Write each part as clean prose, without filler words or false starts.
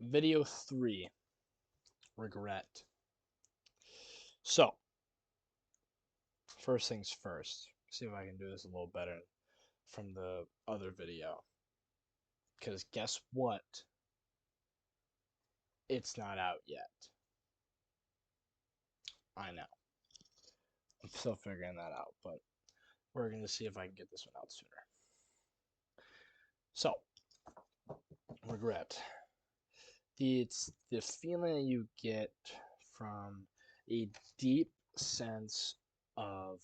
Video 3, regret. So, first things first, see if I can do this a little better from the other video. Because guess what? It's not out yet. I know. I'm still figuring that out, but we're going to see if I can get this one out sooner. So, regret. It's the feeling that you get from a deep sense of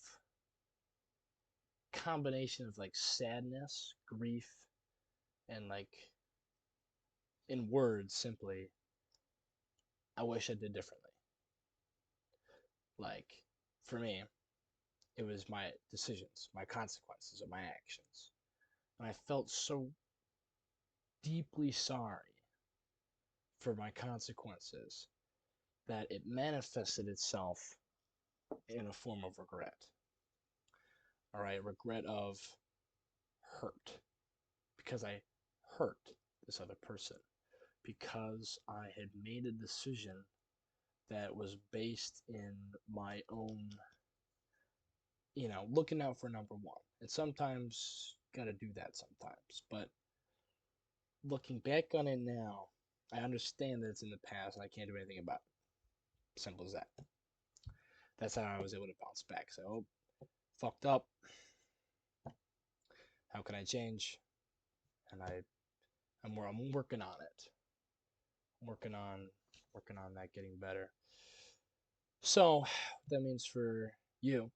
combination of like sadness, grief, and like in words simply, I wish I did differently. Like for me, it was my decisions, my consequences of my actions. And I felt so deeply sorry for my consequences that it manifested itself in a form of regret. All right, regret of hurt because I hurt this other person, because I had made a decision that was based in my own, looking out for number one. And sometimes gotta do that sometimes. But looking back on it now, I understand that it's in the past and I can't do anything about it. Simple as that. That's how I was able to bounce back. So, fucked up. How can I change? And I'm working on it. I'm working on that getting better. So, what that means for you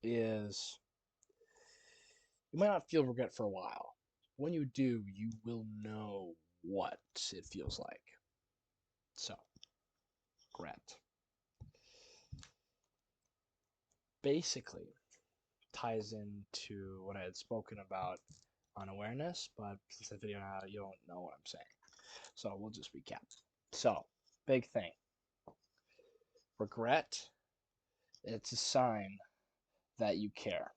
is you might not feel regret for a while. When you do, you will know what it feels like. So, regret. Basically, ties into what I had spoken about on awareness, but since the video now, you don't know what I'm saying. So, we'll just recap. So, big thing. Regret, it's a sign that you care.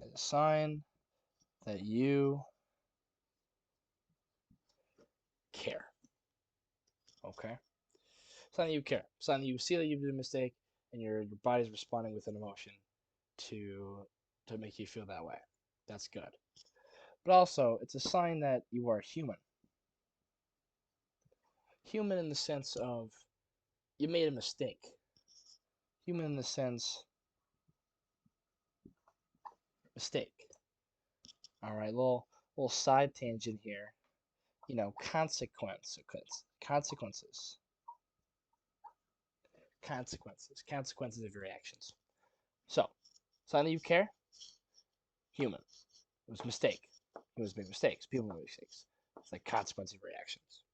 It's a sign that you care. Okay? Sign that you care. Sign that you see that you did a mistake and your body's responding with an emotion to make you feel that way. That's good. But also, it's a sign that you are human. Human in the sense of you made a mistake. Human in the sense mistake. All right, little side tangent here. Consequences, consequences of your actions. So, sign that you care. Human. It was a mistake. Humans make mistakes. People make mistakes. It's like consequence of your actions.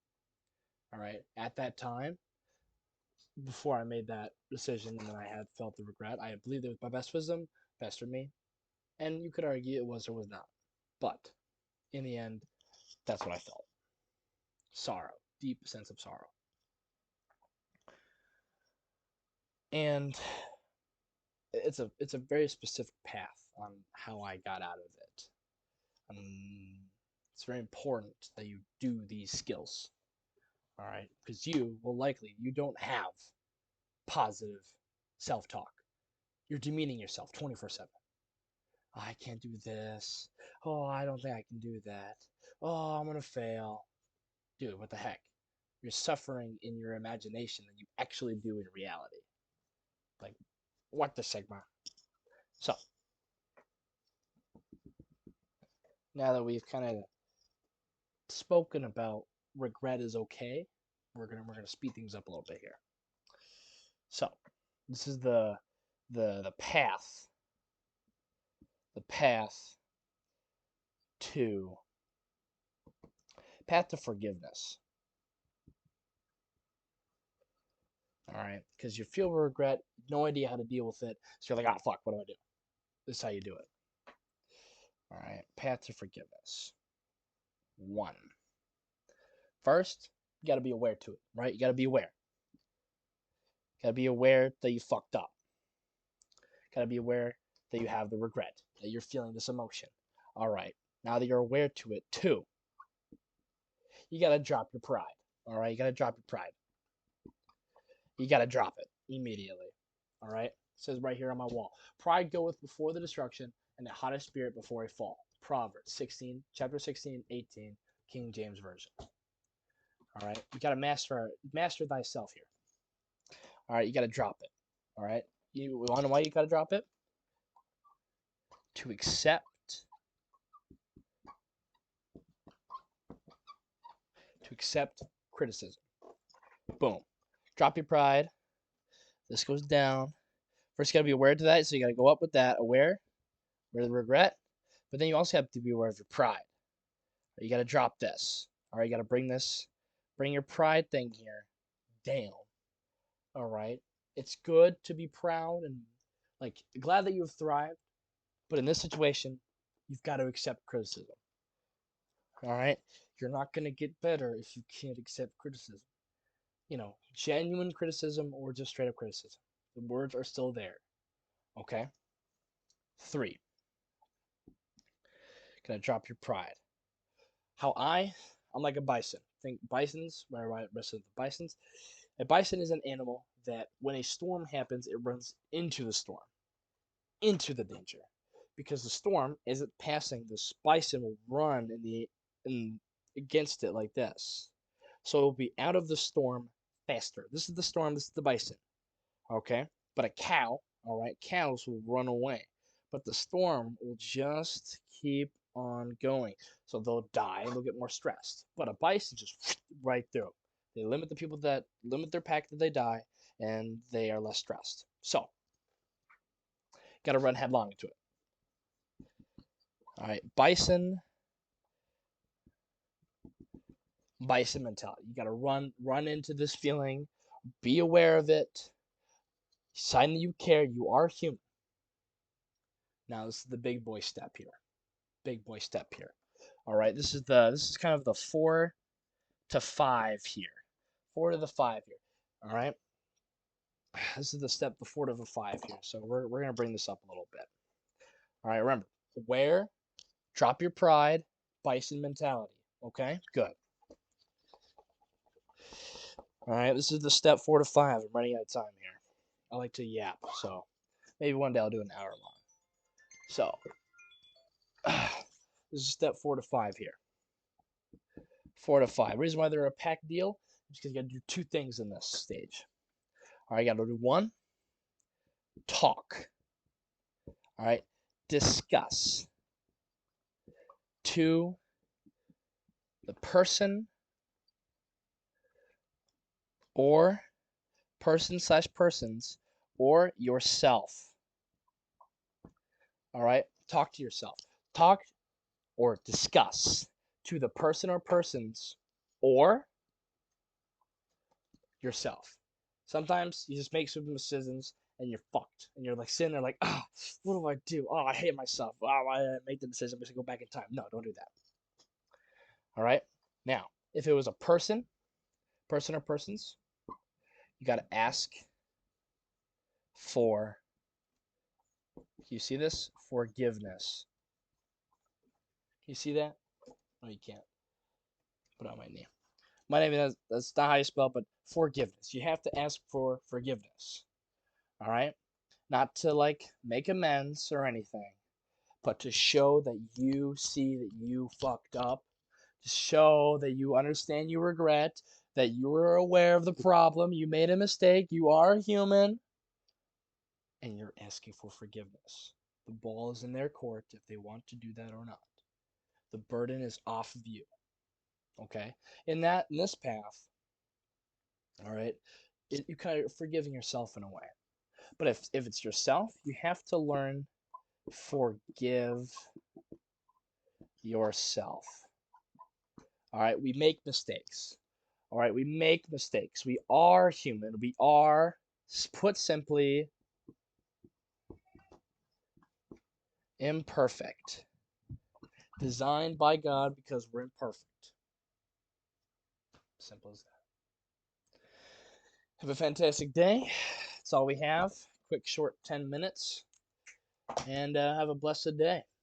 All right. At that time, before I made that decision and then I had felt the regret, I believed it was my best wisdom, best for me. And you could argue it was or was not. But in the end, that's what I felt. Sorrow. Deep sense of sorrow. And it's a very specific path on how I got out of it. It's very important that you do these skills. All right, because you don't have positive self-talk. You're demeaning yourself 24/7. Oh, I can't do this. Oh, I don't think I can do that. Oh, I'm gonna fail. Dude, what the heck? You're suffering in your imagination than you actually do in reality. Like, what the Sigma? So, now that we've kind of spoken about regret is okay, we're gonna speed things up a little bit here. So, this is the path path to forgiveness. All right, because you feel regret, no idea how to deal with it, so you're like, ah, fuck, what do I do? This is how you do it. All right, path to forgiveness. One. First, you got to be aware to it, right? You got to be aware. Got to be aware that you fucked up. Got to be aware that you have the regret, that you're feeling this emotion. All right, now that you're aware to it, two, You got to drop your pride. All right? You got to drop your pride. You got to drop it immediately. All right? It says right here on my wall. Pride goeth before the destruction, and the haughty spirit before a fall. Proverbs 16, chapter 16, 18, King James Version. All right? You got to master thyself here. All right? You got to drop it. All right? You want to know why you got to drop it? To accept criticism. Boom. Drop your pride. This goes down. First, you got to be aware to that, so you got to go up with that, aware of the regret. But then you also have to be aware of your pride. You got to drop this. All right, you got to bring your pride thing here down. All right, it's good to be proud and like glad that you've thrived, but in this situation, you've got to accept criticism. All right, you're not gonna get better if you can't accept criticism. Genuine criticism or just straight up criticism. The words are still there. Okay. 3. Gonna drop your pride. I'm like a bison. Think bisons, where I rest of the bisons. A bison is an animal that when a storm happens, it runs into the storm, into the danger. Because the storm isn't passing, this bison will run against it like this. So it will be out of the storm faster. This is the storm, this is the bison. Okay? But a cow, all right, cows will run away. But the storm will just keep on going. So they'll die and they'll get more stressed. But a bison just right through. They limit the people that limit their pack that they die, and they are less stressed. So, got to run headlong into it. All right, bison mentality. You got to run into this feeling, be aware of it, sign that you care. You are human. Now this is the big boy step here. Big boy step here. All right, this is kind of the 4 to 5 here. 4 to the 5 here. All right. This is the step, the 4 to the 5 here. So we're gonna bring this up a little bit. All right, remember, aware, drop your pride, bison mentality. Okay, good. All right, this is the step 4 to 5. I'm running out of time here. I like to yap, so maybe one day I'll do an hour long. So this is step 4 to 5 here. 4 to 5. Reason why they're a pack deal is because you got to do 2 things in this stage. All right, you got to do 1, talk. All right, discuss. 2, the person or person/persons or yourself. All right, talk to yourself. Talk or discuss to the person or persons or yourself. Sometimes you just make some decisions and you're fucked. And you're like sitting there like, oh, what do I do? Oh, I hate myself. Oh, I make the decision. I'm just going to go back in time. No, don't do that. All right? Now, if it was a person or persons, you got to ask for, you see this? Forgiveness. You see that? No, you can't. Put it on my knee. My name, that's not how you spell, but forgiveness. You have to ask for forgiveness. All right? Not to like make amends or anything, but to show that you see that you fucked up, to show that you understand you regret, that you were aware of the problem, you made a mistake, you are human, and you're asking for forgiveness. The ball is in their court if they want to do that or not. The burden is off of you. Okay? In this path, all right, you kind of forgiving yourself in a way. But if it's yourself, you have to learn forgive yourself. All right, we make mistakes. All right, we make mistakes. We are human. We are, put simply, imperfect. Designed by God because we're imperfect. Simple as that. Have a fantastic day. That's all we have. Quick, short 10 minutes. And have a blessed day.